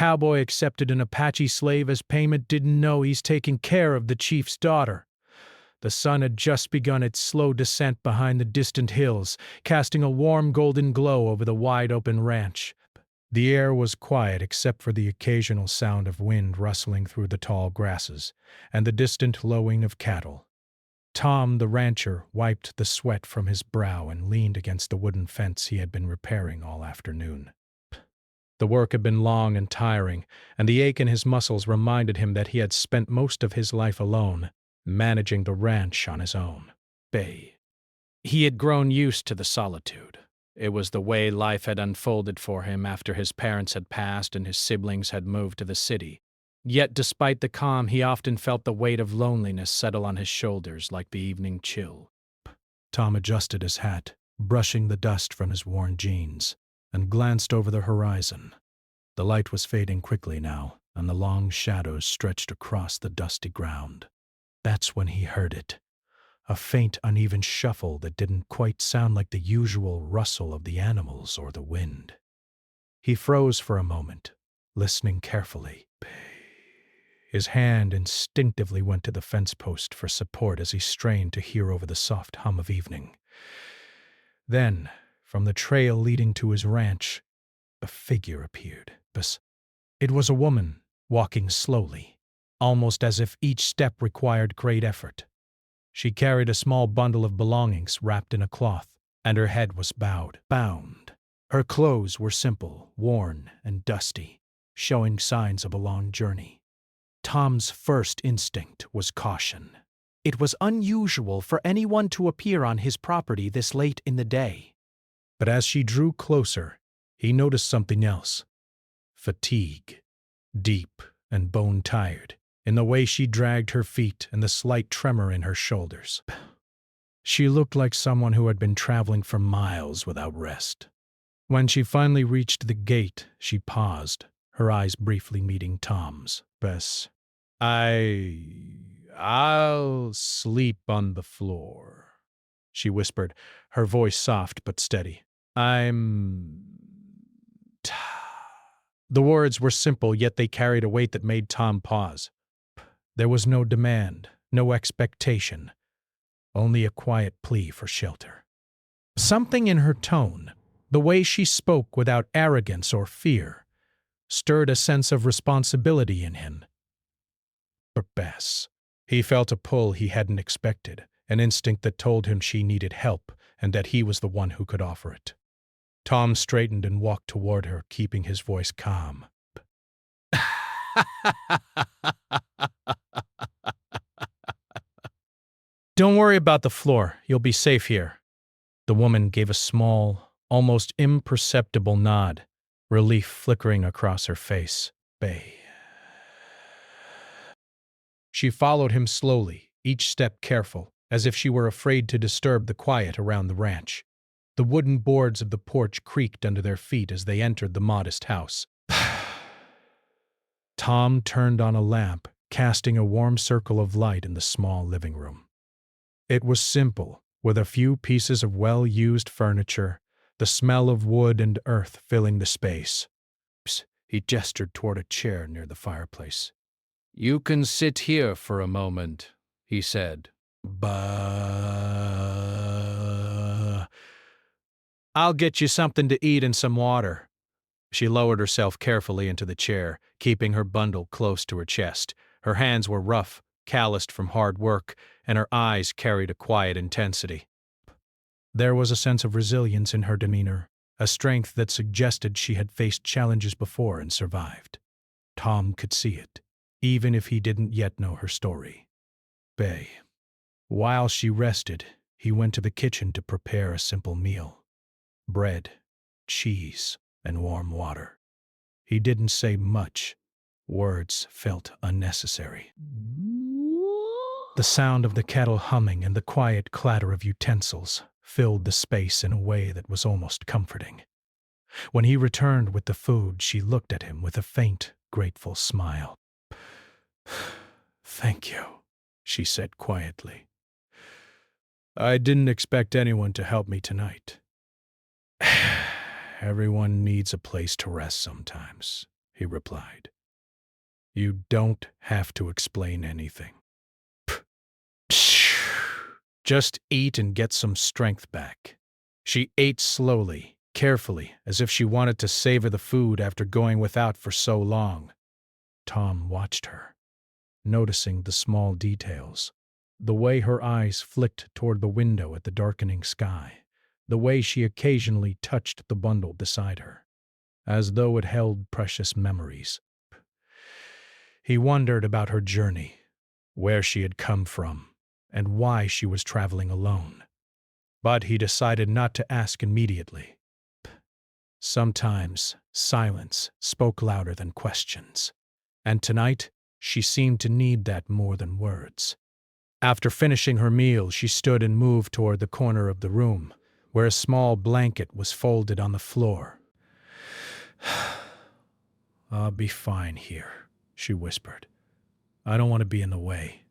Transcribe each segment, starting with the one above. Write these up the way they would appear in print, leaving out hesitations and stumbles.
cowboy accepted an Apache slave as payment didn't know he's taking care of the chief's daughter. The sun had just begun its slow descent behind the distant hills, casting a warm golden glow over the wide-open ranch. The air was quiet except for the occasional sound of wind rustling through the tall grasses and the distant lowing of cattle. Tom, the rancher, wiped the sweat from his brow and leaned against the wooden fence he had been repairing all afternoon. The work had been long and tiring, and the ache in his muscles reminded him that he had spent most of his life alone, managing the ranch on his own. He had grown used to the solitude. It was the way life had unfolded for him after his parents had passed and his siblings had moved to the city. Yet despite the calm, he often felt the weight of loneliness settle on his shoulders like the evening chill. Tom adjusted his hat, brushing the dust from his worn jeans, and glanced over the horizon. The light was fading quickly now, and the long shadows stretched across the dusty ground. That's when he heard it. A faint, uneven shuffle that didn't quite sound like the usual rustle of the animals or the wind. He froze for a moment, listening carefully. His hand instinctively went to the fence post for support as he strained to hear over the soft hum of evening. Then, from the trail leading to his ranch, a figure appeared. It was a woman, walking slowly, almost as if each step required great effort. She carried a small bundle of belongings wrapped in a cloth, and her head was bound. Her clothes were simple, worn, and dusty, showing signs of a long journey. Tom's first instinct was caution. It was unusual for anyone to appear on his property this late in the day. But as she drew closer, he noticed something else. Fatigue, deep and bone-tired, in the way she dragged her feet and the slight tremor in her shoulders. She looked like someone who had been traveling for miles without rest. When she finally reached the gate, she paused, her eyes briefly meeting Tom's. I'll sleep on the floor, she whispered, her voice soft but steady. The words were simple, yet they carried a weight that made Tom pause. There was no demand, no expectation, only a quiet plea for shelter. Something in her tone, the way she spoke without arrogance or fear, stirred a sense of responsibility in him. But Bess, he felt a pull he hadn't expected, an instinct that told him she needed help and that he was the one who could offer it. Tom straightened and walked toward her, keeping his voice calm. Don't worry about the floor. You'll be safe here. The woman gave a small, almost imperceptible nod, relief flickering across her face. She followed him slowly, each step careful, as if she were afraid to disturb the quiet around the ranch. The wooden boards of the porch creaked under their feet as they entered the modest house. Tom turned on a lamp, casting a warm circle of light in the small living room. It was simple, with a few pieces of well-used furniture, the smell of wood and earth filling the space. He gestured toward a chair near the fireplace. "You can sit here for a moment," he said. I'll get you something to eat and some water." She lowered herself carefully into the chair, keeping her bundle close to her chest. Her hands were rough, calloused from hard work, and her eyes carried a quiet intensity. There was a sense of resilience in her demeanor, a strength that suggested she had faced challenges before and survived. Tom could see it, even if he didn't yet know her story. While she rested, he went to the kitchen to prepare a simple meal. Bread, cheese, and warm water. He didn't say much. Words felt unnecessary. The sound of the kettle humming and the quiet clatter of utensils filled the space in a way that was almost comforting. When he returned with the food, she looked at him with a faint, grateful smile. "Thank you," she said quietly. "I didn't expect anyone to help me tonight." "Everyone needs a place to rest sometimes," he he replied. You don't have to explain anything. Just eat and get some strength back. She ate slowly, carefully, as if she wanted to savor the food after going without for so long. Tom watched her, noticing the small details. The way her eyes flicked toward the window at the darkening sky. The way she occasionally touched the bundle beside her, as though it held precious memories. He wondered about her journey, where she had come from, and why she was traveling alone. But he decided not to ask immediately. Sometimes silence spoke louder than questions, and tonight she seemed to need that more than words. After finishing her meal, she stood and moved toward the corner of the room, where a small blanket was folded on the floor. I'll be fine here, she whispered. I don't want to be in the way.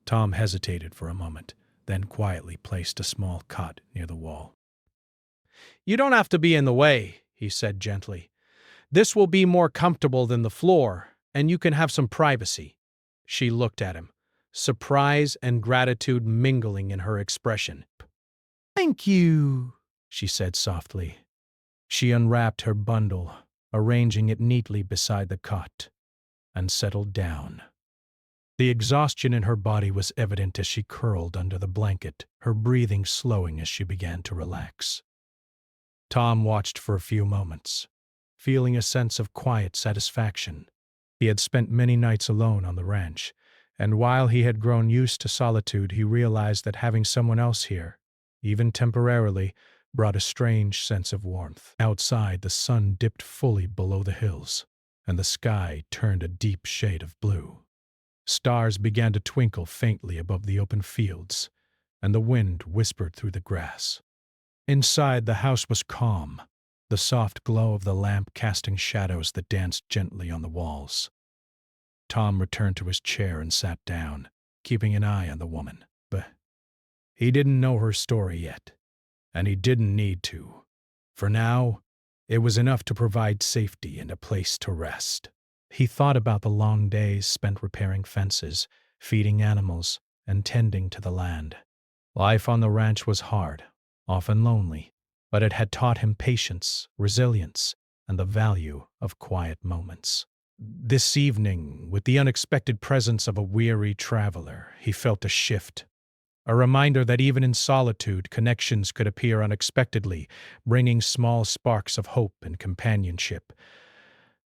Tom hesitated for a moment, then quietly placed a small cot near the wall. You don't have to be in the way, he said gently. This will be more comfortable than the floor, and you can have some privacy. She looked at him, surprise and gratitude mingling in her expression. Thank you, she said softly. She unwrapped her bundle, arranging it neatly beside the cot, and settled down. The exhaustion in her body was evident as she curled under the blanket, her breathing slowing as she began to relax. Tom watched for a few moments, feeling a sense of quiet satisfaction. He had spent many nights alone on the ranch, and while he had grown used to solitude, he realized that having someone else here, even temporarily, brought a strange sense of warmth. Outside, the sun dipped fully below the hills, and the sky turned a deep shade of blue. Stars began to twinkle faintly above the open fields, and the wind whispered through the grass. Inside, the house was calm, the soft glow of the lamp casting shadows that danced gently on the walls. Tom returned to his chair and sat down, keeping an eye on the woman. But he didn't know her story yet, and he didn't need to. For now, it was enough to provide safety and a place to rest. He thought about the long days spent repairing fences, feeding animals, and tending to the land. Life on the ranch was hard, often lonely, but it had taught him patience, resilience, and the value of quiet moments. This evening, with the unexpected presence of a weary traveler, he felt a shift, a reminder that even in solitude, connections could appear unexpectedly, bringing small sparks of hope and companionship.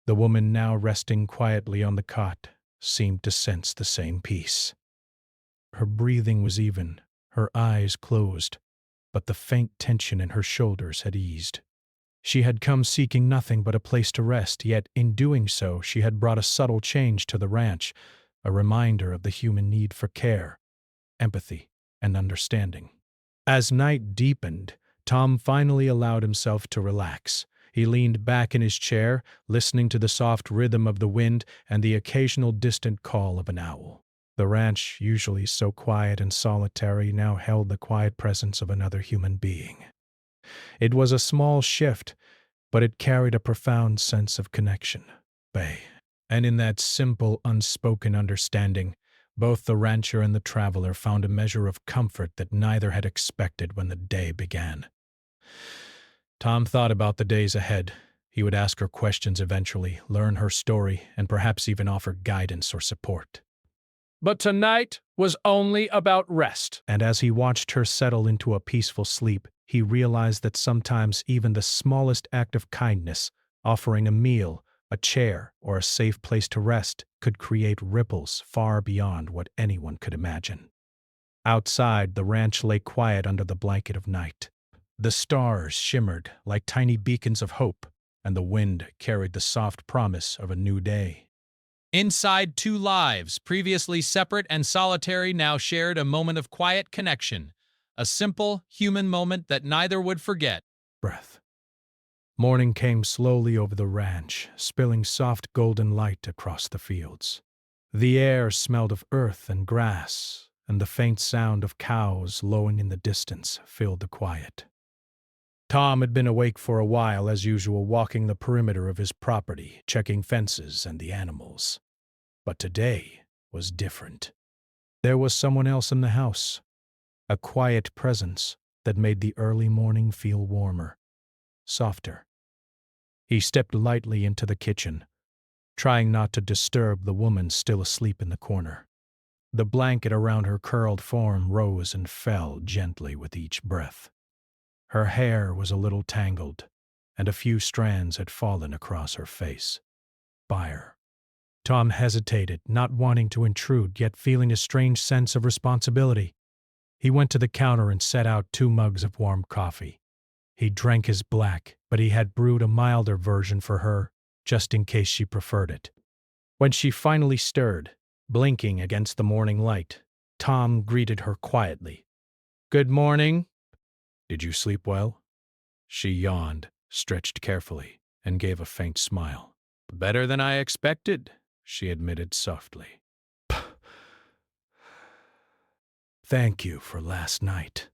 The woman now resting quietly on the cot seemed to sense the same peace. Her breathing was even, her eyes closed, but the faint tension in her shoulders had eased. She had come seeking nothing but a place to rest, yet in doing so she had brought a subtle change to the ranch, a reminder of the human need for care, empathy, and understanding. As night deepened, Tom finally allowed himself to relax. He leaned back in his chair, listening to the soft rhythm of the wind and the occasional distant call of an owl. The ranch, usually so quiet and solitary, now held the quiet presence of another human being. It was a small shift, but it carried a profound sense of connection. And in that simple, unspoken understanding, both the rancher and the traveler found a measure of comfort that neither had expected when the day began. Tom thought about the days ahead. He would ask her questions eventually, learn her story, and perhaps even offer guidance or support. But tonight was only about rest. And as he watched her settle into a peaceful sleep, he realized that sometimes even the smallest act of kindness, offering a meal, a chair, or a safe place to rest, could create ripples far beyond what anyone could imagine. Outside, the ranch lay quiet under the blanket of night. The stars shimmered like tiny beacons of hope, and the wind carried the soft promise of a new day. Inside, two lives, previously separate and solitary, now shared a moment of quiet connection, a simple, human moment that neither would forget. Breath. Morning came slowly over the ranch, spilling soft golden light across the fields. The air smelled of earth and grass, and the faint sound of cows lowing in the distance filled the quiet. Tom had been awake for a while, as usual, walking the perimeter of his property, checking fences and the animals. But today was different. There was someone else in the house, a quiet presence that made the early morning feel warmer, softer. He stepped lightly into the kitchen, trying not to disturb the woman still asleep in the corner. The blanket around her curled form rose and fell gently with each breath. Her hair was a little tangled, and a few strands had fallen across her face. Fire. Tom hesitated, not wanting to intrude, yet feeling a strange sense of responsibility. He went to the counter and set out 2 mugs of warm coffee. He drank his black, but he had brewed a milder version for her, just in case she preferred it. When she finally stirred, blinking against the morning light, Tom greeted her quietly. "Good morning. Did you sleep well?" She yawned, stretched carefully, and gave a faint smile. "Better than I expected," she admitted softly. "Thank you for last night,"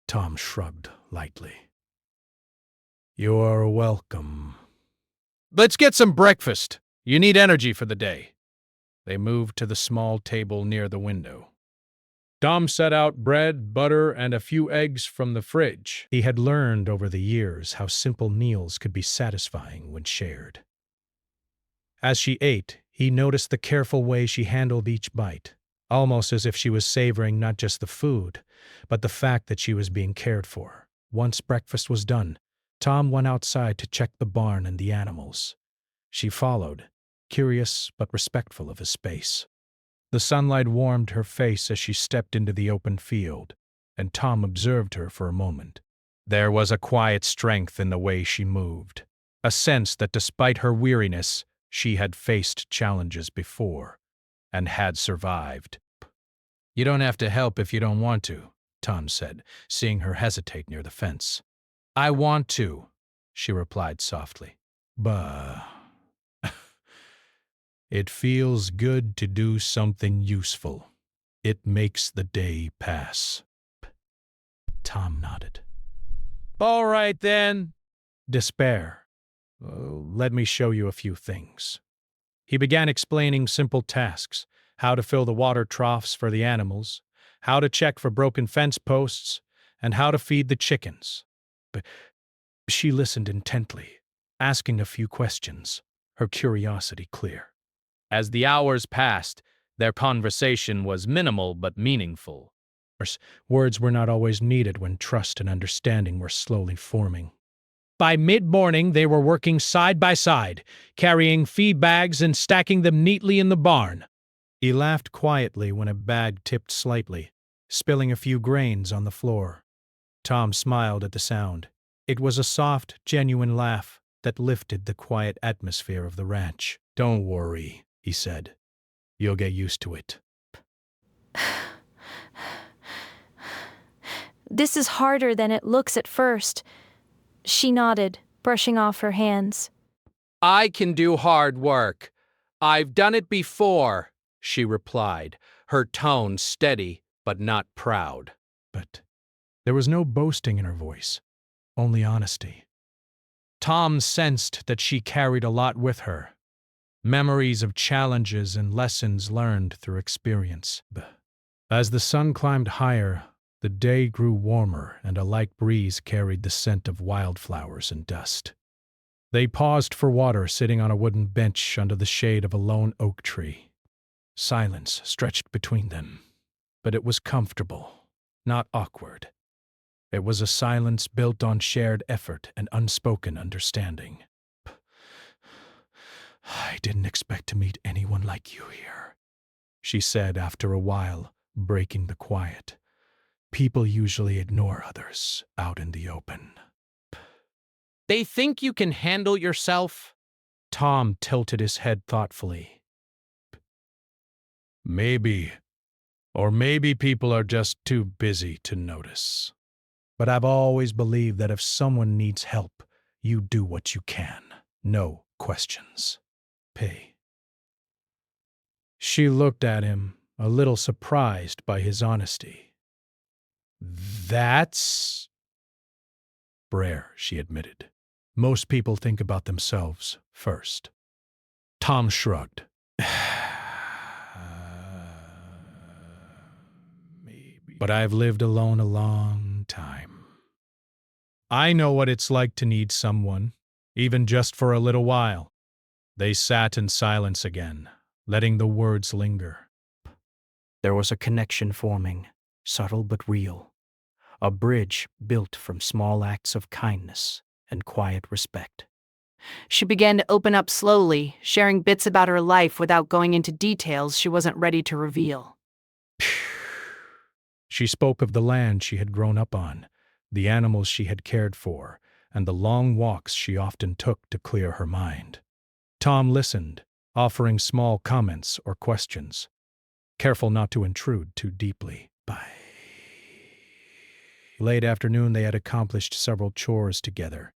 Tom shrugged lightly. "You're welcome." "Let's get some breakfast. You need energy for the day." They moved to the small table near the window. Tom set out bread, butter, and a few eggs from the fridge. He had learned over the years how simple meals could be satisfying when shared. As she ate, he noticed the careful way she handled each bite, almost as if she was savoring not just the food, but the fact that she was being cared for. Once breakfast was done, Tom went outside to check the barn and the animals. She followed, curious but respectful of his space. The sunlight warmed her face as she stepped into the open field, and Tom observed her for a moment. There was a quiet strength in the way she moved, a sense that despite her weariness, she had faced challenges before, and had survived. "You don't have to help if you don't want to," Tom said, seeing her hesitate near the fence. "I want to," she replied softly. "But it feels good to do something useful. It makes the day pass." Tom nodded. "All right, then." Despair. "Let me show you a few things." He began explaining simple tasks, how to fill the water troughs for the animals, how to check for broken fence posts, and how to feed the chickens. But she listened intently, asking a few questions, her curiosity clear. As the hours passed, their conversation was minimal but meaningful. Words were not always needed when trust and understanding were slowly forming. By mid-morning, they were working side by side, carrying feed bags and stacking them neatly in the barn. He laughed quietly when a bag tipped slightly, spilling a few grains on the floor. Tom smiled at the sound. It was a soft, genuine laugh that lifted the quiet atmosphere of the ranch. "Don't worry," he said. "You'll get used to it." "This is harder than it looks at first." She nodded, brushing off her hands. "I can do hard work. I've done it before," she replied, her tone steady but not proud. But there was no boasting in her voice, only honesty. Tom sensed that she carried a lot with her, memories of challenges and lessons learned through experience. As the sun climbed higher, the day grew warmer and a light breeze carried the scent of wildflowers and dust. They paused for water, sitting on a wooden bench under the shade of a lone oak tree. Silence stretched between them, but it was comfortable, not awkward. It was a silence built on shared effort and unspoken understanding. "I didn't expect to meet anyone like you here," she said after a while, breaking the quiet. "People usually ignore others out in the open." "They think you can handle yourself?" Tom tilted his head thoughtfully. "Maybe. Or maybe people are just too busy to notice. But I've always believed that if someone needs help, you do what you can. No questions. Pay." She looked at him, a little surprised by his honesty. "That's Rare, she admitted. Most people think about themselves first. Tom shrugged. Maybe. But I've lived alone a long time. I know what it's like to need someone, even just for a little while. They sat in silence again, letting the words linger. There was a connection forming, subtle but real. A bridge built from small acts of kindness and quiet respect. She began to open up slowly, sharing bits about her life without going into details she wasn't ready to reveal. She spoke of the land she had grown up on, the animals she had cared for, and the long walks she often took to clear her mind. Tom listened, offering small comments or questions, careful not to intrude too deeply. By late afternoon, they had accomplished several chores together.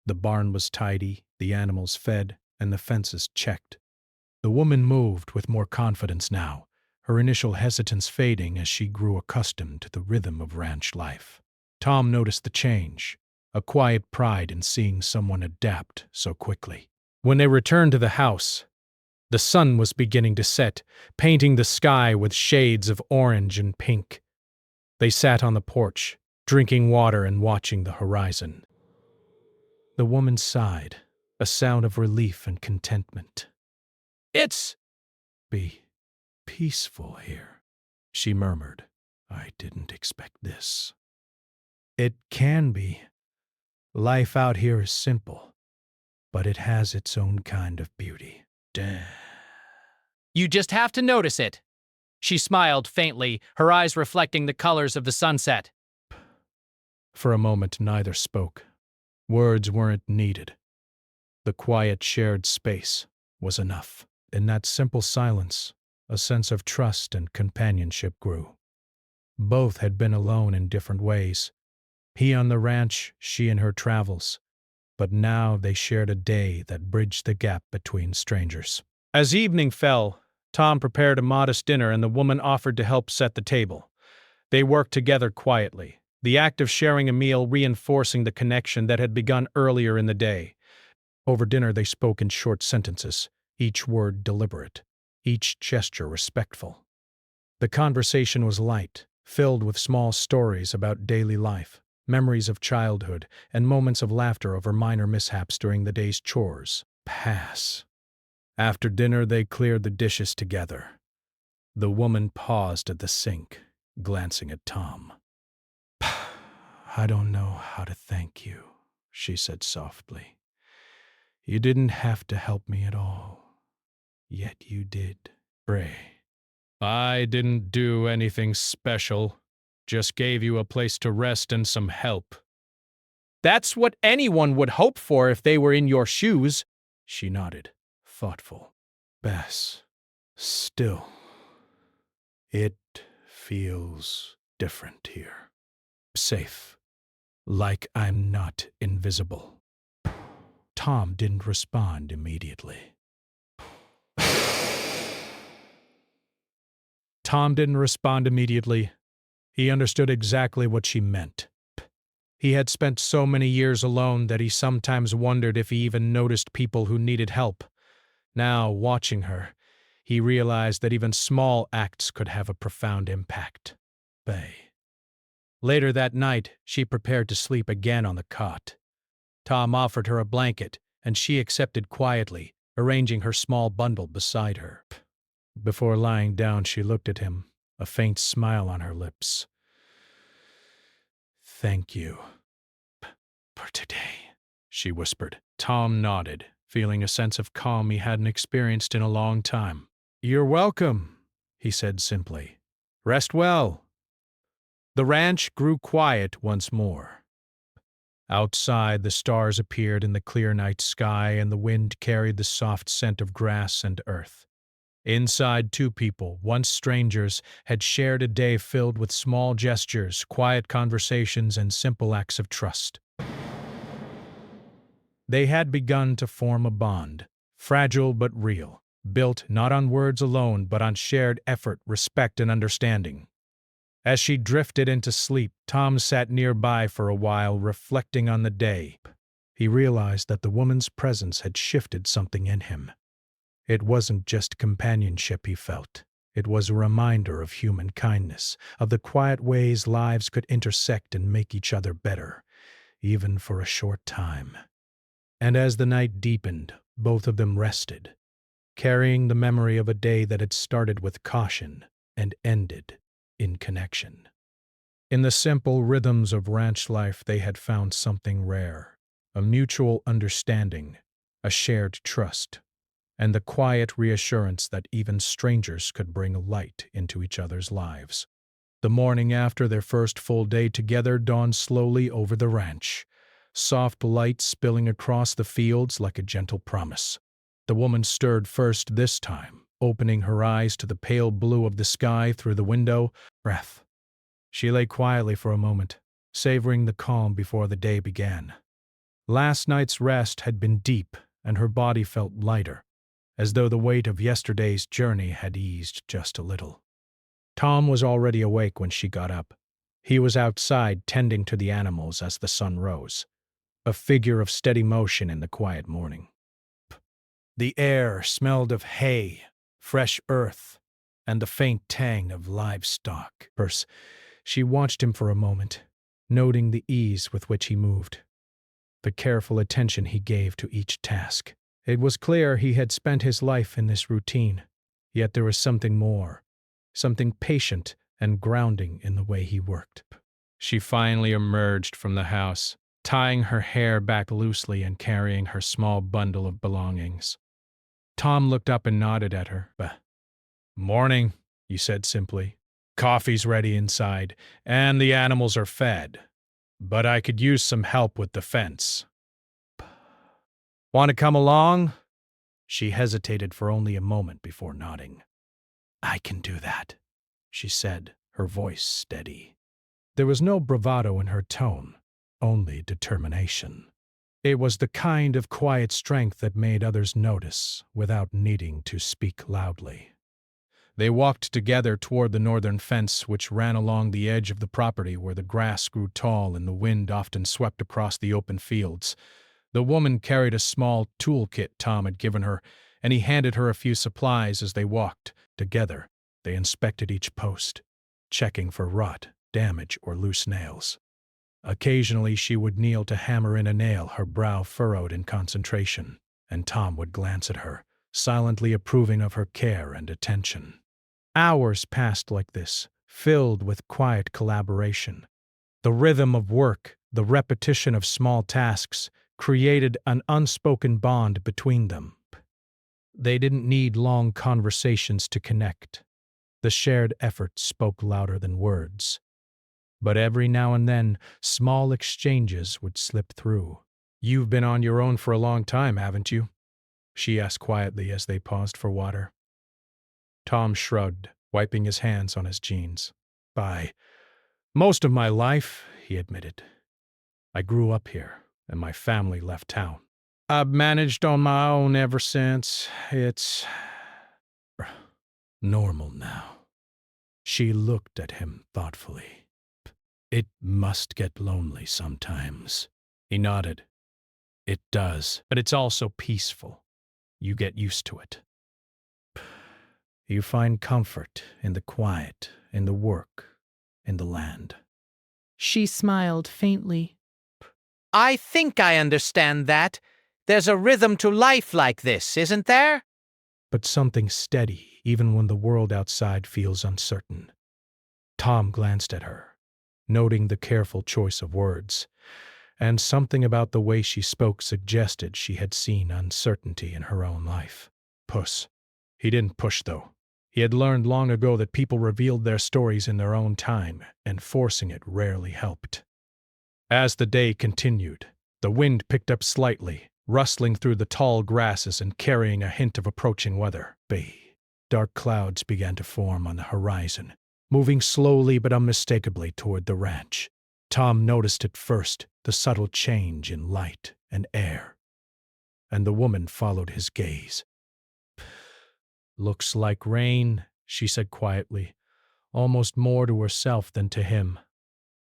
The barn was tidy, the animals fed, and the fences checked. The woman moved with more confidence now, her initial hesitance fading as she grew accustomed to the rhythm of ranch life. Tom noticed the change, a quiet pride in seeing someone adapt so quickly. When they returned to the house, the sun was beginning to set, painting the sky with shades of orange and pink. They sat on the porch, drinking water and watching the horizon. The woman sighed, a sound of relief and contentment. "It's be peaceful here," she murmured. "I didn't expect this." "It can be. Life out here is simple, but it has its own kind of beauty." You just have to notice it. She smiled faintly, her eyes reflecting the colors of the sunset. For a moment, neither spoke. Words weren't needed. The quiet shared space was enough. In that simple silence, a sense of trust and companionship grew. Both had been alone in different ways. He on the ranch, she in her travels. But now they shared a day that bridged the gap between strangers. As evening fell, Tom prepared a modest dinner and the woman offered to help set the table. They worked together quietly, the act of sharing a meal reinforcing the connection that had begun earlier in the day. Over dinner they spoke in short sentences, each word deliberate, each gesture respectful. The conversation was light, filled with small stories about daily life, memories of childhood, and moments of laughter over minor mishaps during the day's chores. After dinner, they cleared the dishes together. The woman paused at the sink, glancing at Tom. "I don't know how to thank you," she said softly. "You didn't have to help me at all. Yet you did. Bray. I didn't do anything special. Just gave you a place to rest and some help." That's what anyone would hope for if they were in your shoes. She nodded, thoughtful. "Bess, still, it feels different here. Safe. Like I'm not invisible." Tom didn't respond immediately. He understood exactly what she meant. He had spent so many years alone that he sometimes wondered if he even noticed people who needed help. Now, watching her, he realized that even small acts could have a profound impact. Later that night, she prepared to sleep again on the cot. Tom offered her a blanket, and she accepted quietly, arranging her small bundle beside her. Before lying down, she looked at him, a faint smile on her lips. "Thank you for today," she whispered. Tom nodded, feeling a sense of calm he hadn't experienced in a long time. "You're welcome," he said simply. "Rest well." The ranch grew quiet once more. Outside, the stars appeared in the clear night sky, and the wind carried the soft scent of grass and earth. Inside, two people, once strangers, had shared a day filled with small gestures, quiet conversations, and simple acts of trust. They had begun to form a bond, fragile but real, built not on words alone but on shared effort, respect, and understanding. As she drifted into sleep, Tom sat nearby for a while, reflecting on the day. He realized that the woman's presence had shifted something in him. It wasn't just companionship he felt. It was a reminder of human kindness, of the quiet ways lives could intersect and make each other better, even for a short time. And as the night deepened, both of them rested, carrying the memory of a day that had started with caution and ended in connection. In the simple rhythms of ranch life, they had found something rare, a mutual understanding, a shared trust, and the quiet reassurance that even strangers could bring light into each other's lives. The morning after their first full day together dawned slowly over the ranch, soft light spilling across the fields like a gentle promise. The woman stirred first this time, opening her eyes to the pale blue of the sky through the window. Breath. She lay quietly for a moment, savoring the calm before the day began. Last night's rest had been deep, and her body felt lighter, as though the weight of yesterday's journey had eased just a little. Tom was already awake when she got up. He was outside tending to the animals as the sun rose, a figure of steady motion in the quiet morning. The air smelled of hay, fresh earth, and the faint tang of livestock. She watched him for a moment, noting the ease with which he moved, the careful attention he gave to each task. It was clear he had spent his life in this routine, yet there was something more, something patient and grounding in the way he worked. She finally emerged from the house, tying her hair back loosely and carrying her small bundle of belongings. Tom looked up and nodded at her. "Morning," he said simply. "Coffee's ready inside, and the animals are fed. But I could use some help with the fence. Want to come along?" She hesitated for only a moment before nodding. "I can do that," she said, her voice steady. There was no bravado in her tone, only determination. It was the kind of quiet strength that made others notice without needing to speak loudly. They walked together toward the northern fence, which ran along the edge of the property where the grass grew tall and the wind often swept across the open fields. The woman carried a small toolkit Tom had given her, and he handed her a few supplies as they walked. Together, they inspected each post, checking for rot, damage, or loose nails. Occasionally, she would kneel to hammer in a nail, her brow furrowed in concentration, and Tom would glance at her, silently approving of her care and attention. Hours passed like this, filled with quiet collaboration. The rhythm of work, the repetition of small tasks, created an unspoken bond between them. They didn't need long conversations to connect. The shared effort spoke louder than words. But every now and then, small exchanges would slip through. "You've been on your own for a long time, haven't you?" she asked quietly as they paused for water. Tom shrugged, wiping his hands on his jeans. "By most of my life," he admitted. "I grew up here, and my family left town. I've managed on my own ever since. It's normal now." She looked at him thoughtfully. "It must get lonely sometimes." He nodded. "It does, but it's also peaceful. You get used to it. You find comfort in the quiet, in the work, in the land." She smiled faintly. I think I understand that. There's a rhythm to life like this, isn't there? But something steady, even when the world outside feels uncertain. Tom glanced at her, noting the careful choice of words, and something about the way she spoke suggested she had seen uncertainty in her own life. Puss. He didn't push, though. He had learned long ago that people revealed their stories in their own time, and forcing it rarely helped. As the day continued, the wind picked up slightly, rustling through the tall grasses and carrying a hint of approaching weather. Dark clouds began to form on the horizon, moving slowly but unmistakably toward the ranch. Tom noticed at first the subtle change in light and air, and the woman followed his gaze. "Looks like rain," she said quietly, almost more to herself than to him.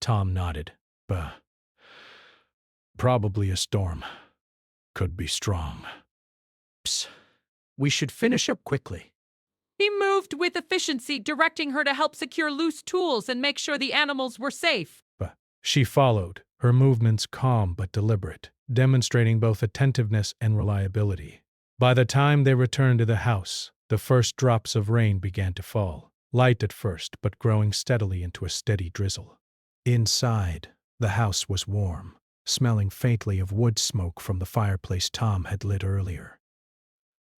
Tom nodded. Probably a storm. Could be strong. Psst. We should finish up quickly. He moved with efficiency, directing her to help secure loose tools and make sure the animals were safe. She followed, her movements calm but deliberate, demonstrating both attentiveness and reliability. By the time they returned to the house, the first drops of rain began to fall, light at first but growing steadily into a steady drizzle. Inside, the house was warm, smelling faintly of wood smoke from the fireplace Tom had lit earlier.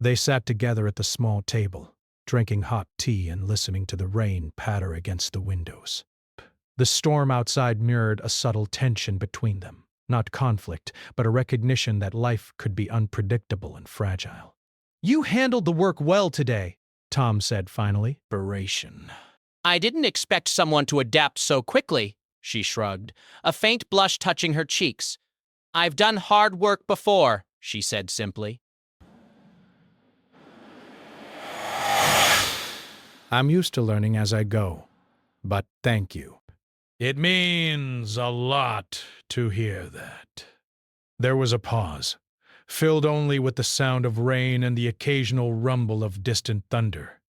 They sat together at the small table, drinking hot tea and listening to the rain patter against the windows. The storm outside mirrored a subtle tension between them, not conflict, but a recognition that life could be unpredictable and fragile. "You handled the work well today," Tom said finally. Inspiration. I didn't expect someone to adapt so quickly, she shrugged, a faint blush touching her cheeks. I've done hard work before, she said simply. I'm used to learning as I go, but thank you. It means a lot to hear that. There was a pause, filled only with the sound of rain and the occasional rumble of distant thunder.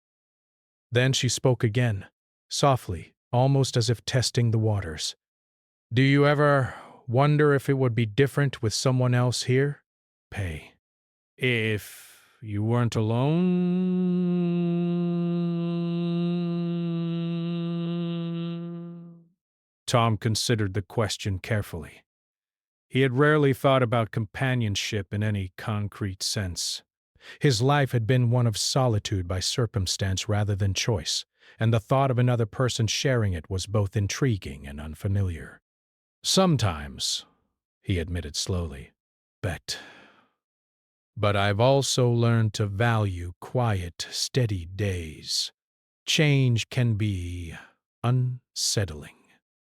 Then she spoke again, softly, almost as if testing the waters. Do you ever wonder if it would be different with someone else here? Pay. If you weren't alone? Tom considered the question carefully. He had rarely thought about companionship in any concrete sense. His life had been one of solitude by circumstance rather than choice, and the thought of another person sharing it was both intriguing and unfamiliar. Sometimes, he admitted slowly, but I've also learned to value quiet, steady days. Change can be unsettling,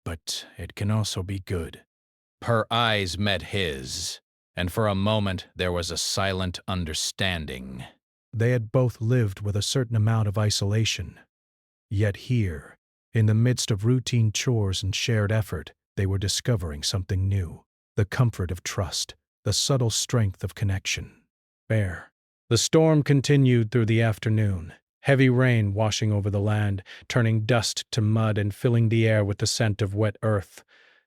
but it can also be good. Her eyes met his, and for a moment there was a silent understanding. They had both lived with a certain amount of isolation. Yet here, in the midst of routine chores and shared effort, they were discovering something new. The comfort of trust, the subtle strength of connection. The storm continued through the afternoon, heavy rain washing over the land, turning dust to mud and filling the air with the scent of wet earth.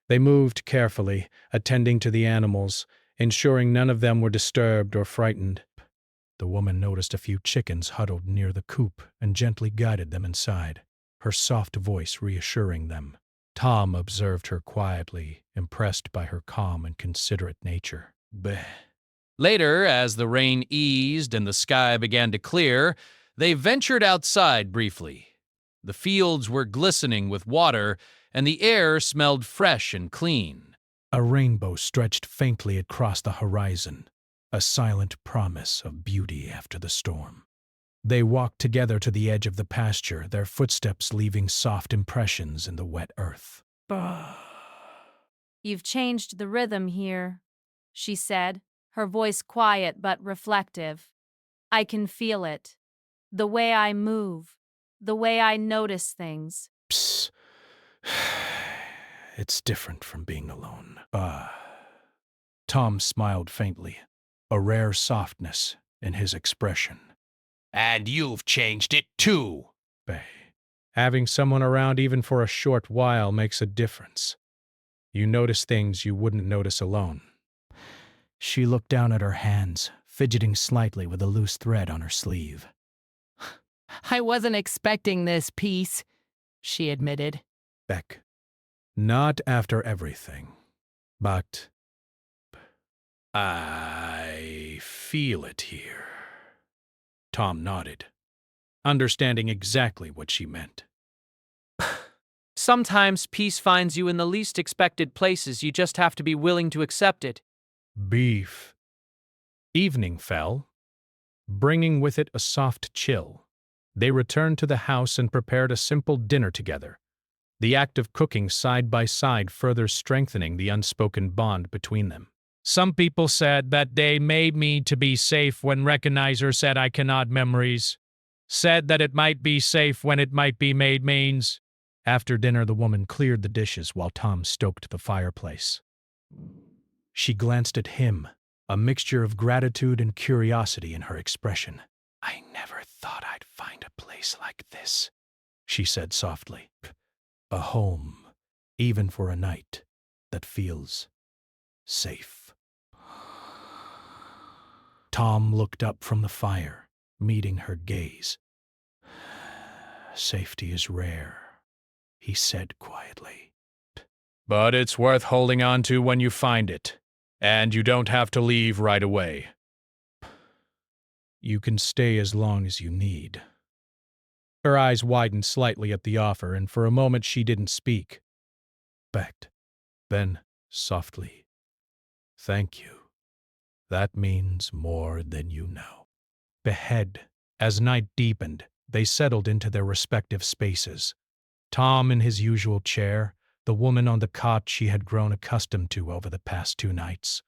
They moved carefully, attending to the animals, ensuring none of them were disturbed or frightened. The woman noticed a few chickens huddled near the coop and gently guided them inside, her soft voice reassuring them. Tom observed her quietly, impressed by her calm and considerate nature. Later, as the rain eased and the sky began to clear, they ventured outside briefly. The fields were glistening with water, and the air smelled fresh and clean. A rainbow stretched faintly across the horizon, a silent promise of beauty after the storm. They walked together to the edge of the pasture, their footsteps leaving soft impressions in the wet earth. You've changed the rhythm here, she said, her voice quiet but reflective. I can feel it. The way I move, the way I notice things. Psst. It's different from being alone. Tom smiled faintly, a rare softness in his expression. And you've changed it too. Having someone around even for a short while makes a difference. You notice things you wouldn't notice alone. She looked down at her hands, fidgeting slightly with a loose thread on her sleeve. I wasn't expecting this piece, she admitted. Beck, not after everything, but I feel it here. Tom nodded, understanding exactly what she meant. Sometimes peace finds you in the least expected places. You just have to be willing to accept it. Beef. Evening fell, bringing with it a soft chill. They returned to the house and prepared a simple dinner together, the act of cooking side by side further strengthening the unspoken bond between them. Some people said that they made me to be safe when recognizer said I cannot memories. Said that it might be safe when it might be made means. After dinner, the woman cleared the dishes while Tom stoked the fireplace. She glanced at him, a mixture of gratitude and curiosity in her expression. "I never thought I'd find a place like this," she said softly. "A home, even for a night, that feels safe." Tom looked up from the fire, meeting her gaze. "Safety is rare," he said quietly. "But it's worth holding on to when you find it, and you don't have to leave right away. You can stay as long as you need." Her eyes widened slightly at the offer, and for a moment she didn't speak. Then, softly, "Thank you. That means more than you know." Ahead, as night deepened, they settled into their respective spaces. Tom in his usual chair, the woman on the cot she had grown accustomed to over the past 2 nights.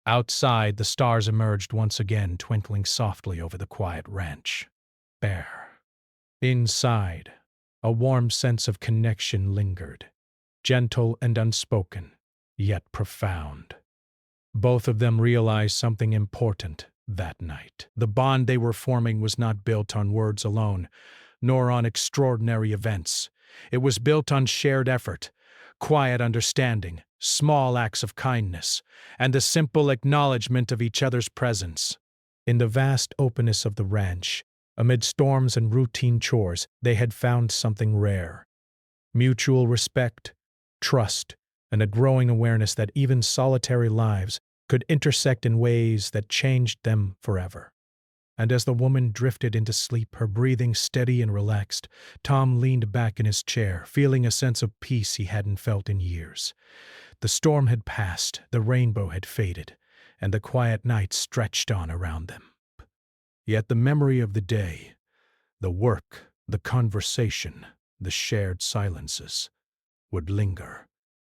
Outside, the stars emerged once again, twinkling softly over the quiet ranch. Bare. Inside, a warm sense of connection lingered, gentle and unspoken, yet profound. Both of them realized something important that night. The bond they were forming was not built on words alone, nor on extraordinary events. It was built on shared effort, quiet understanding, small acts of kindness, and the simple acknowledgement of each other's presence. In the vast openness of the ranch, amid storms and routine chores, they had found something rare. Mutual respect, trust, and a growing awareness that even solitary lives could intersect in ways that changed them forever. And as the woman drifted into sleep, her breathing steady and relaxed, Tom leaned back in his chair, feeling a sense of peace he hadn't felt in years. The storm had passed, the rainbow had faded, and the quiet night stretched on around them. Yet the memory of the day, the work, the conversation, the shared silences, would linger,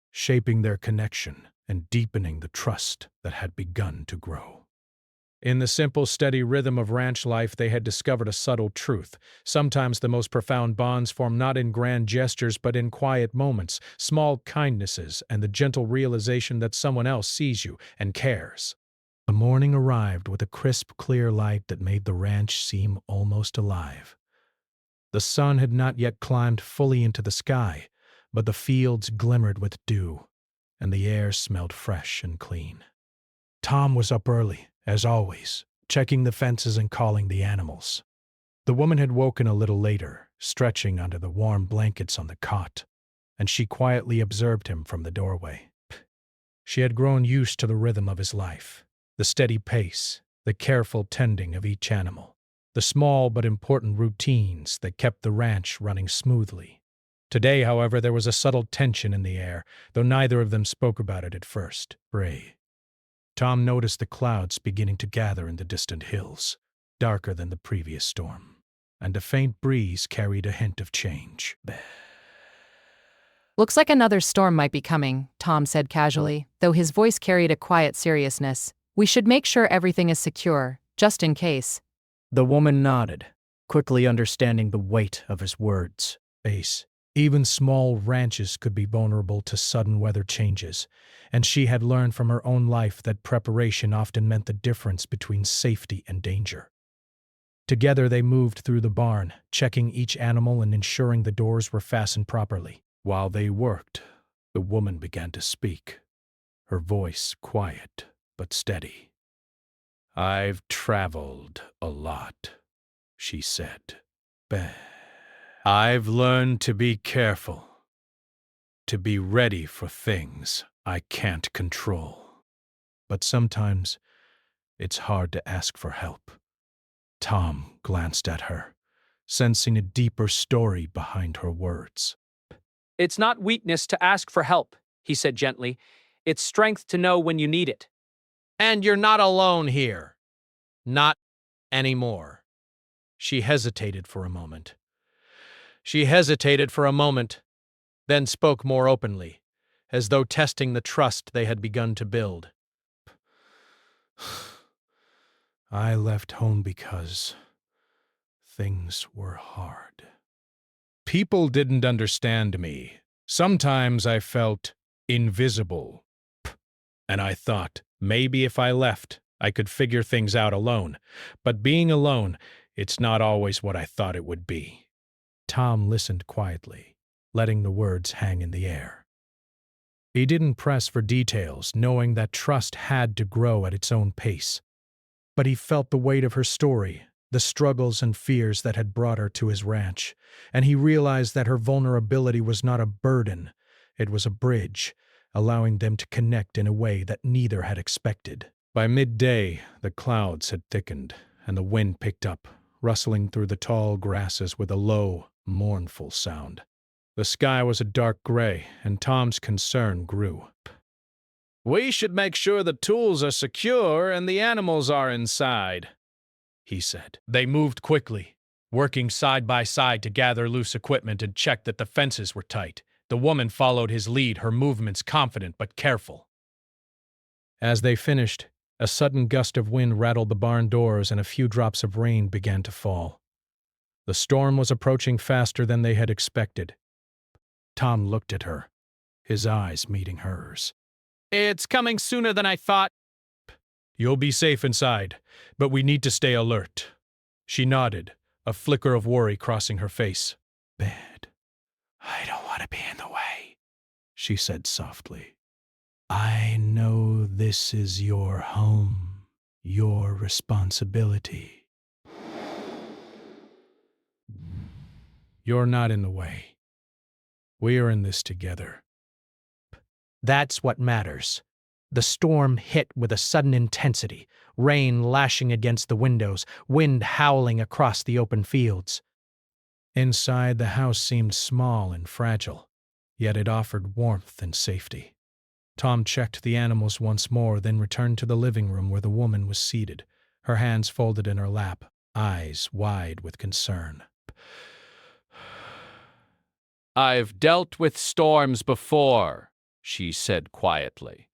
shaping their connection and deepening the trust that had begun to grow. In the simple, steady rhythm of ranch life, they had discovered a subtle truth. Sometimes the most profound bonds form not in grand gestures but in quiet moments, small kindnesses, and the gentle realization that someone else sees you and cares. The morning arrived with a crisp, clear light that made the ranch seem almost alive. The sun had not yet climbed fully into the sky, but the fields glimmered with dew, and the air smelled fresh and clean. Tom was up early, as always, checking the fences and calling the animals. The woman had woken a little later, stretching under the warm blankets on the cot, and she quietly observed him from the doorway. She had grown used to the rhythm of his life, the steady pace, the careful tending of each animal, the small but important routines that kept the ranch running smoothly. Today, however, there was a subtle tension in the air, though neither of them spoke about it at first. Gray. Tom noticed the clouds beginning to gather in the distant hills, darker than the previous storm, and a faint breeze carried a hint of change. "Looks like another storm might be coming," Tom said casually, though his voice carried a quiet seriousness. "We should make sure everything is secure, just in case." The woman nodded, quickly understanding the weight of his words. Even small ranches could be vulnerable to sudden weather changes, and she had learned from her own life that preparation often meant the difference between safety and danger. Together they moved through the barn, checking each animal and ensuring the doors were fastened properly. While they worked, the woman began to speak, her voice quiet but steady. "I've traveled a lot," she said. "I've learned to be careful, to be ready for things I can't control. But sometimes it's hard to ask for help." Tom glanced at her, sensing a deeper story behind her words. "It's not weakness to ask for help," he said gently. "It's strength to know when you need it." And you're not alone here. Not anymore. She hesitated for a moment. Then spoke more openly, as though testing the trust they had begun to build. "I left home because things were hard. People didn't understand me. Sometimes I felt invisible. And I thought, maybe if I left, I could figure things out alone. But being alone, it's not always what I thought it would be. Tom listened quietly, letting the words hang in the air. He didn't press for details, knowing that trust had to grow at its own pace. But he felt the weight of her story, the struggles and fears that had brought her to his ranch, and he realized that her vulnerability was not a burden, it was a bridge, allowing them to connect in a way that neither had expected. By midday, the clouds had thickened, and the wind picked up, rustling through the tall grasses with a low, mournful sound. The sky was a dark gray, and Tom's concern grew. "We should make sure the tools are secure and the animals are inside," he said. They moved quickly, working side by side to gather loose equipment and check that the fences were tight. The woman followed his lead, her movements confident but careful. As they finished, a sudden gust of wind rattled the barn doors and a few drops of rain began to fall. The storm was approaching faster than they had expected. Tom looked at her, his eyes meeting hers. "It's coming sooner than I thought." "You'll be safe inside, but we need to stay alert." She nodded, a flicker of worry crossing her face. "Bad. I don't want to be in the way," she said softly. "I know this is your home, your responsibility. You're not in the way. We are in this together." That's what matters. The storm hit with a sudden intensity, rain lashing against the windows, wind howling across the open fields. Inside, the house seemed small and fragile, yet it offered warmth and safety. Tom checked the animals once more, then returned to the living room where the woman was seated, her hands folded in her lap, eyes wide with concern. "I've dealt with storms before," she said quietly.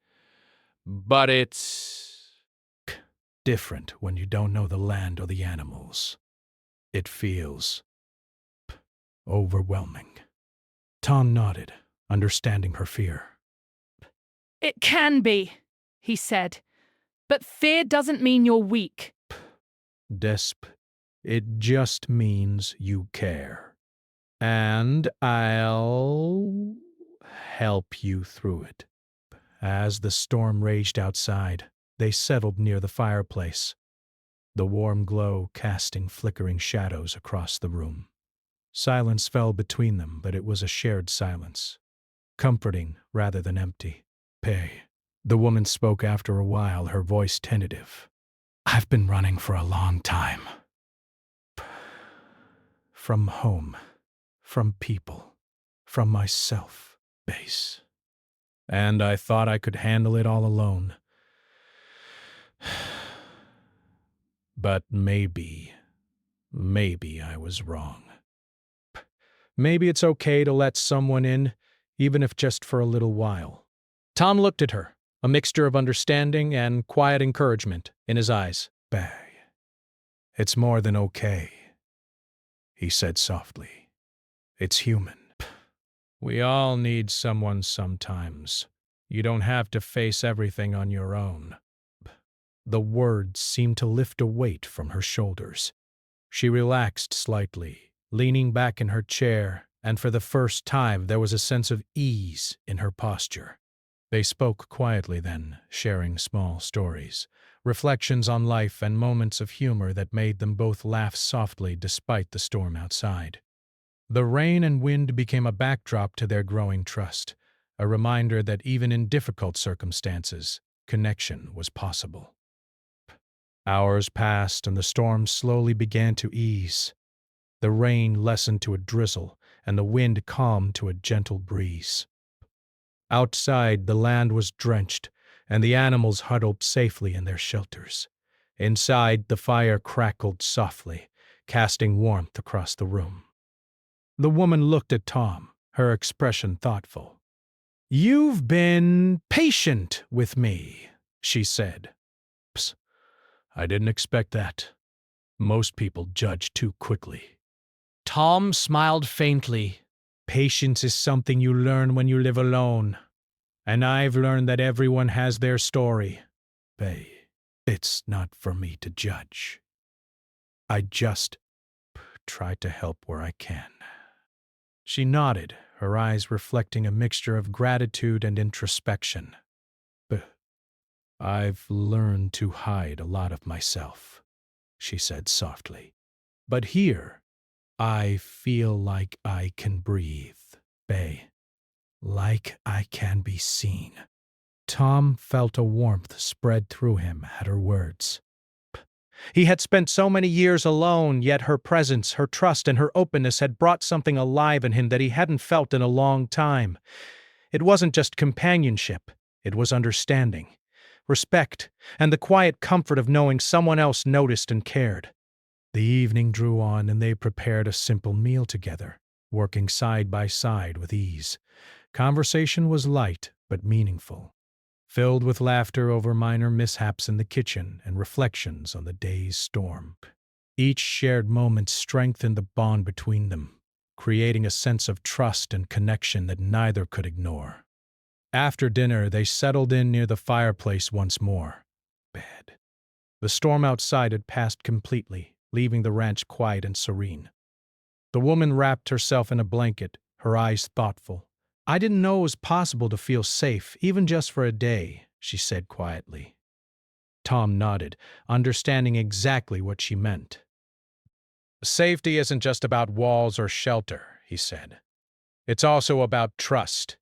"But it's different when you don't know the land or the animals. It feels overwhelming." Tom nodded, understanding her fear. It can be, he said. But fear doesn't mean you're weak. Desp, it just means you care. And I'll help you through it. As the storm raged outside, they settled near the fireplace, the warm glow casting flickering shadows across the room. Silence fell between them, but it was a shared silence, comforting rather than empty. "Pay," the woman spoke after a while, her voice tentative. "I've been running for a long time. From home, from people, from myself, base. And I thought I could handle it all alone. But maybe I was wrong. Maybe it's okay to let someone in, even if just for a little while." Tom looked at her, a mixture of understanding and quiet encouragement in his eyes. "Bay, it's more than okay," he said softly. "It's human. We all need someone sometimes. You don't have to face everything on your own." The words seemed to lift a weight from her shoulders. She relaxed slightly, leaning back in her chair, and for the first time there was a sense of ease in her posture. They spoke quietly then, sharing small stories, reflections on life and moments of humor that made them both laugh softly despite the storm outside. The rain and wind became a backdrop to their growing trust, a reminder that even in difficult circumstances, connection was possible. Hours passed and the storm slowly began to ease. The rain lessened to a drizzle and the wind calmed to a gentle breeze. Outside, the land was drenched and the animals huddled safely in their shelters. Inside, the fire crackled softly, casting warmth across the room. The woman looked at Tom, her expression thoughtful. "You've been patient with me," she said. "Psst, I didn't expect that. Most people judge too quickly." Tom smiled faintly. Patience is something you learn when you live alone. And I've learned that everyone has their story. But it's not for me to judge. I just try to help where I can. She nodded, her eyes reflecting a mixture of gratitude and introspection. But I've learned to hide a lot of myself, she said softly. But here, I feel like I can breathe, Bay. Like I can be seen. Tom felt a warmth spread through him at her words. He had spent so many years alone, yet her presence, her trust, and her openness had brought something alive in him that he hadn't felt in a long time. It wasn't just companionship, it was understanding, respect, and the quiet comfort of knowing someone else noticed and cared. The evening drew on, and they prepared a simple meal together, working side by side with ease. Conversation was light but meaningful, filled with laughter over minor mishaps in the kitchen and reflections on the day's storm. Each shared moment strengthened the bond between them, creating a sense of trust and connection that neither could ignore. After dinner, they settled in near the fireplace once more. Bed. The storm outside had passed completely, leaving the ranch quiet and serene. The woman wrapped herself in a blanket, her eyes thoughtful. I didn't know it was possible to feel safe, even just for a day, she said quietly. Tom nodded, understanding exactly what she meant. Safety isn't just about walls or shelter, he said. It's also about trust,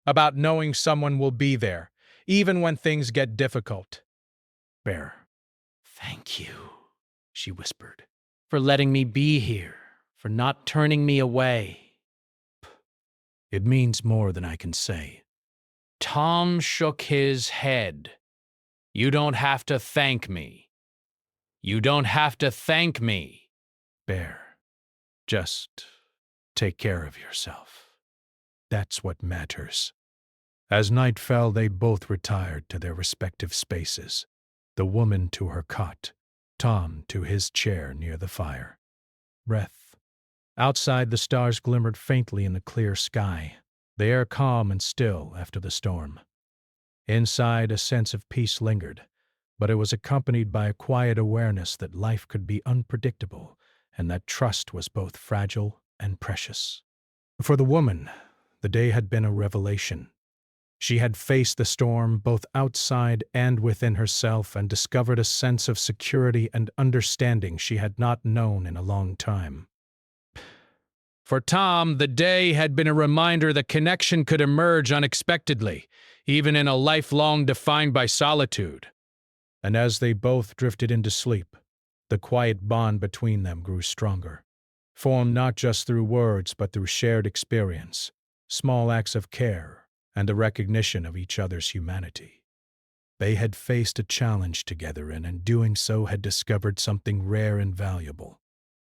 about knowing someone will be there, even when things get difficult. Bear, thank you, she whispered, for letting me be here, for not turning me away. It means more than I can say. Tom shook his head. You don't have to thank me. You don't have to thank me. Bear, just take care of yourself. That's what matters. As night fell, they both retired to their respective spaces, the woman to her cot, Tom to his chair near the fire. Breath. Outside, the stars glimmered faintly in the clear sky, the air calm and still after the storm. Inside, a sense of peace lingered, but it was accompanied by a quiet awareness that life could be unpredictable and that trust was both fragile and precious. For the woman, the day had been a revelation. She had faced the storm both outside and within herself and discovered a sense of security and understanding she had not known in a long time. For Tom, the day had been a reminder that connection could emerge unexpectedly, even in a life long defined by solitude. And as they both drifted into sleep, the quiet bond between them grew stronger, formed not just through words but through shared experience, small acts of care, and the recognition of each other's humanity. They had faced a challenge together and in doing so had discovered something rare and valuable: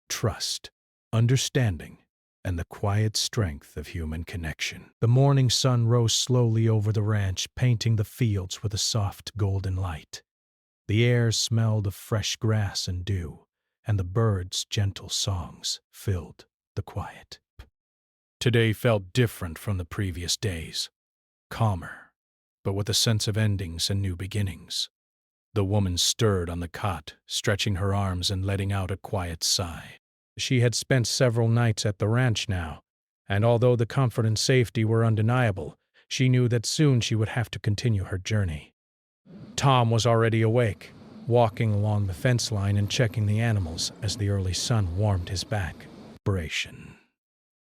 trust, understanding, and the quiet strength of human connection. The morning sun rose slowly over the ranch, painting the fields with a soft golden light. The air smelled of fresh grass and dew, and the birds' gentle songs filled the quiet. Today felt different from the previous days, calmer, but with a sense of endings and new beginnings. The woman stirred on the cot, stretching her arms and letting out a quiet sigh. She had spent several nights at the ranch now, and although the comfort and safety were undeniable, she knew that soon she would have to continue her journey. Tom was already awake, walking along the fence line and checking the animals as the early sun warmed his back.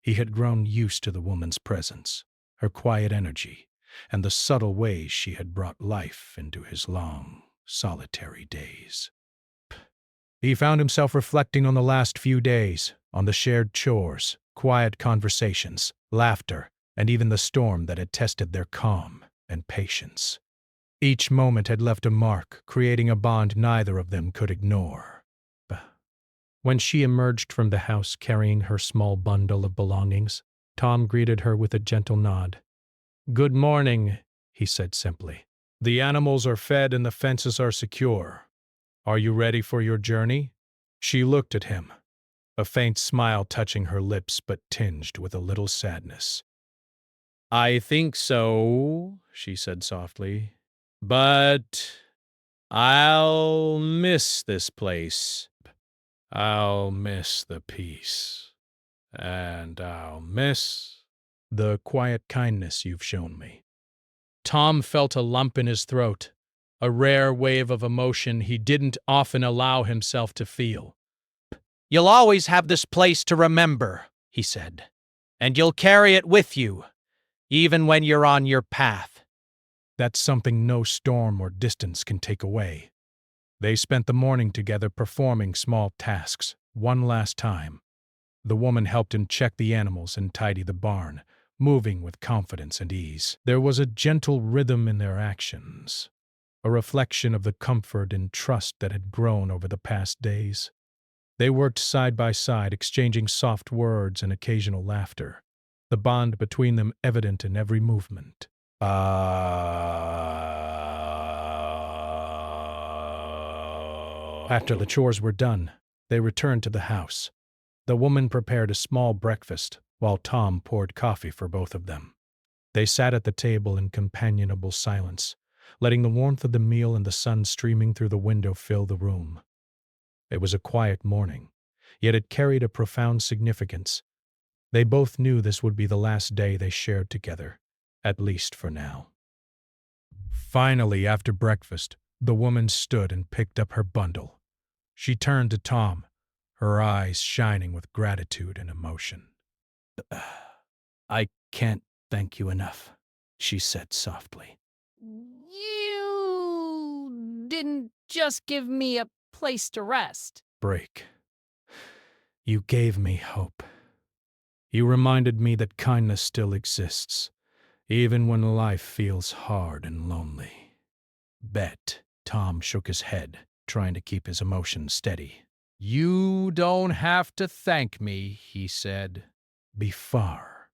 He had grown used to the woman's presence, her quiet energy, and the subtle ways she had brought life into his long, solitary days. He found himself reflecting on the last few days, on the shared chores, quiet conversations, laughter, and even the storm that had tested their calm and patience. Each moment had left a mark, creating a bond neither of them could ignore. When she emerged from the house carrying her small bundle of belongings, Tom greeted her with a gentle nod. "Good morning," he said simply. "The animals are fed and the fences are secure. Are you ready for your journey?" She looked at him, a faint smile touching her lips but tinged with a little sadness. "I think so," she said softly, "but I'll miss this place. I'll miss the peace. And I'll miss the quiet kindness you've shown me." Tom felt a lump in his throat, a rare wave of emotion he didn't often allow himself to feel. "You'll always have this place to remember," he said, "and you'll carry it with you, even when you're on your path." That's something no storm or distance can take away. They spent the morning together performing small tasks, one last time. The woman helped him check the animals and tidy the barn, moving with confidence and ease. There was a gentle rhythm in their actions, a reflection of the comfort and trust that had grown over the past days. They worked side by side, exchanging soft words and occasional laughter, the bond between them evident in every movement. After the chores were done, they returned to the house. The woman prepared a small breakfast, while Tom poured coffee for both of them. They sat at the table in companionable silence, letting the warmth of the meal and the sun streaming through the window fill the room. It was a quiet morning, yet it carried a profound significance. They both knew this would be the last day they shared together, at least for now. Finally, after breakfast, the woman stood and picked up her bundle. She turned to Tom, her eyes shining with gratitude and emotion. "I can't thank you enough," she said softly. You didn't just give me a place to rest. Break. You gave me hope. You reminded me that kindness still exists, even when life feels hard and lonely. Bet. Tom shook his head, trying to keep his emotions steady. "You don't have to thank me," he said. "Be far.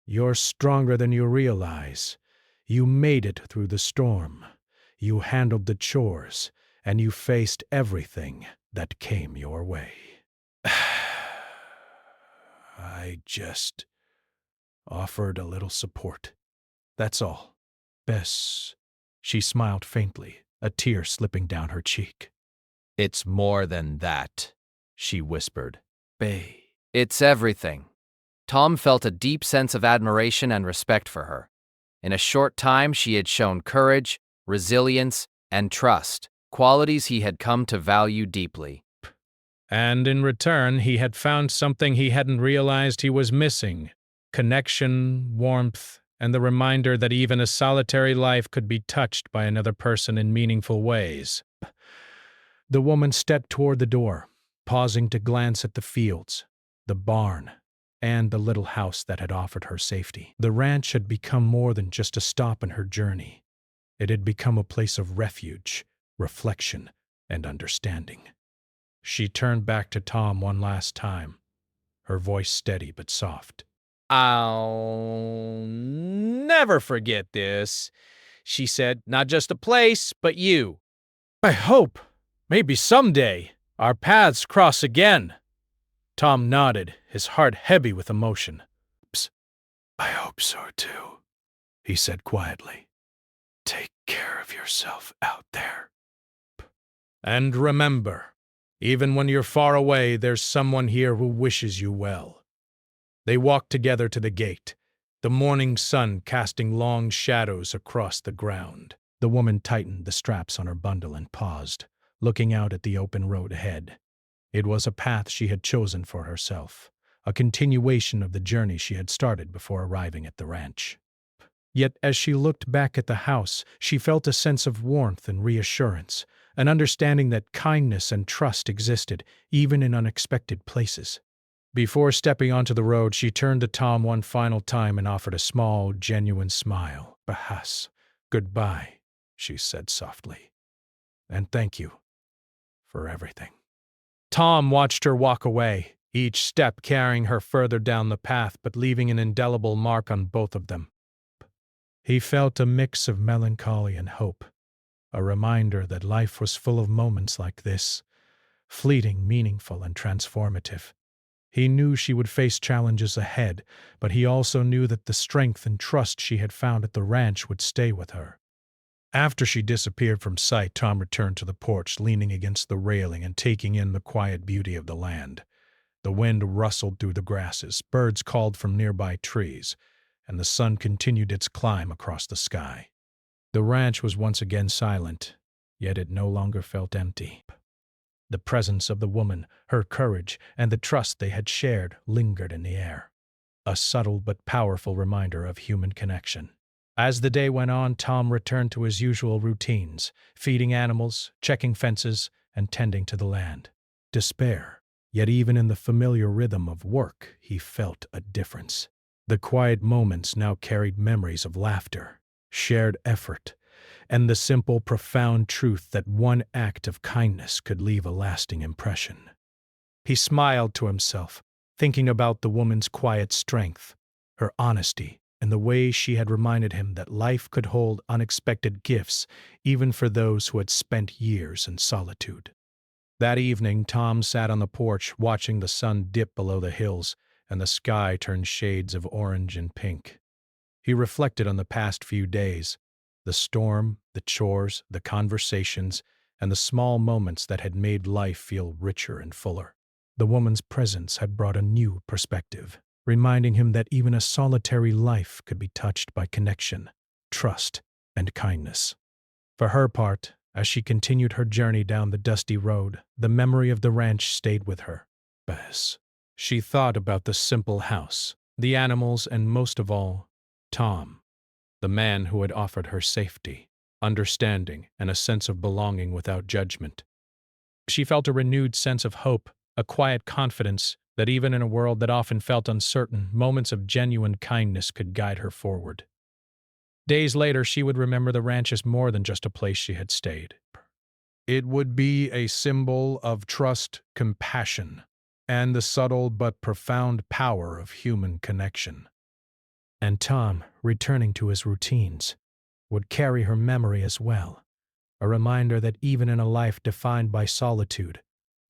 You're stronger than you realize. You made it through the storm. You handled the chores, and you faced everything that came your way." I just offered a little support. That's all. Bess. She smiled faintly, a tear slipping down her cheek. "It's more than that," she whispered. "Bay." "It's everything." Tom felt a deep sense of admiration and respect for her. In a short time, she had shown courage, resilience, and trust, qualities he had come to value deeply. And in return, he had found something he hadn't realized he was missing: connection, warmth, and the reminder that even a solitary life could be touched by another person in meaningful ways. The woman stepped toward the door, pausing to glance at the fields, the barn, and the little house that had offered her safety. The ranch had become more than just a stop in her journey. It had become a place of refuge, reflection, and understanding. She turned back to Tom one last time, her voice steady but soft. "I'll never forget this," she said. "Not just a place, but you." "I hope, maybe someday, our paths cross again." Tom nodded, his heart heavy with emotion. "I hope so too," he said quietly. "Take care of yourself out there. And remember, even when you're far away, there's someone here who wishes you well." They walked together to the gate, the morning sun casting long shadows across the ground. The woman tightened the straps on her bundle and paused, looking out at the open road ahead. It was a path she had chosen for herself, a continuation of the journey she had started before arriving at the ranch. Yet as she looked back at the house, she felt a sense of warmth and reassurance, an understanding that kindness and trust existed even in unexpected places. Before stepping onto the road, she turned to Tom one final time and offered a small, genuine smile. "Perhaps. Goodbye," she said softly. "And thank you for everything." Tom watched her walk away, each step carrying her further down the path but leaving an indelible mark on both of them. He felt a mix of melancholy and hope, a reminder that life was full of moments like this, fleeting, meaningful, and transformative. He knew she would face challenges ahead, but he also knew that the strength and trust she had found at the ranch would stay with her. After she disappeared from sight, Tom returned to the porch, leaning against the railing and taking in the quiet beauty of the land. The wind rustled through the grasses, birds called from nearby trees, and the sun continued its climb across the sky. The ranch was once again silent, yet it no longer felt empty. The presence of the woman, her courage, and the trust they had shared lingered in the air, a subtle but powerful reminder of human connection. As the day went on, Tom returned to his usual routines, feeding animals, checking fences, and tending to the land. Despair, yet even in the familiar rhythm of work, he felt a difference. The quiet moments now carried memories of laughter, shared effort, and the simple, profound truth that one act of kindness could leave a lasting impression. He smiled to himself, thinking about the woman's quiet strength, her honesty, and the way she had reminded him that life could hold unexpected gifts even for those who had spent years in solitude. That evening, Tom sat on the porch watching the sun dip below the hills and the sky turn shades of orange and pink. He reflected on the past few days, the storm, the chores, the conversations, and the small moments that had made life feel richer and fuller. The woman's presence had brought a new perspective, reminding him that even a solitary life could be touched by connection, trust, and kindness. For her part, as she continued her journey down the dusty road, the memory of the ranch stayed with her. As she thought about the simple house, the animals, and most of all, Tom, the man who had offered her safety, understanding, and a sense of belonging without judgment. She felt a renewed sense of hope, a quiet confidence that even in a world that often felt uncertain, moments of genuine kindness could guide her forward. Days later, she would remember the ranch as more than just a place she had stayed. It would be a symbol of trust, compassion, and the subtle but profound power of human connection. And Tom, returning to his routines, would carry her memory as well, a reminder that even in a life defined by solitude,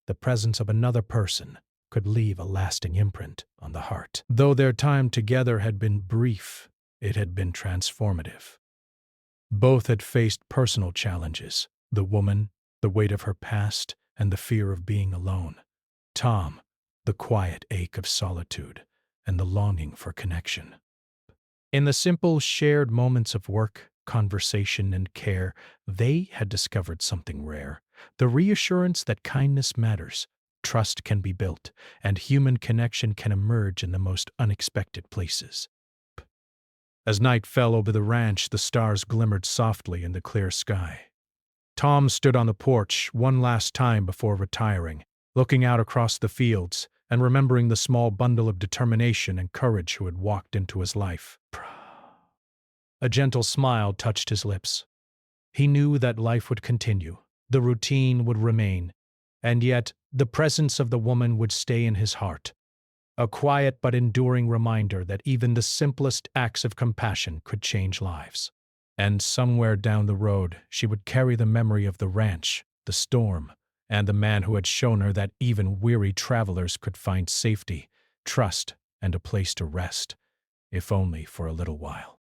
the presence of another person could leave a lasting imprint on the heart. Though their time together had been brief, it had been transformative. Both had faced personal challenges, the woman, the weight of her past, and the fear of being alone. Tom, the quiet ache of solitude, and the longing for connection. In the simple shared moments of work, conversation, and care, they had discovered something rare, the reassurance that kindness matters, trust can be built, and human connection can emerge in the most unexpected places. As night fell over the ranch, the stars glimmered softly in the clear sky. Tom stood on the porch one last time before retiring, looking out across the fields and remembering the small bundle of determination and courage who had walked into his life. A gentle smile touched his lips. He knew that life would continue, the routine would remain, and yet the presence of the woman would stay in his heart, a quiet but enduring reminder that even the simplest acts of compassion could change lives. And somewhere down the road, she would carry the memory of the ranch, the storm, and the man who had shown her that even weary travelers could find safety, trust, and a place to rest, if only for a little while.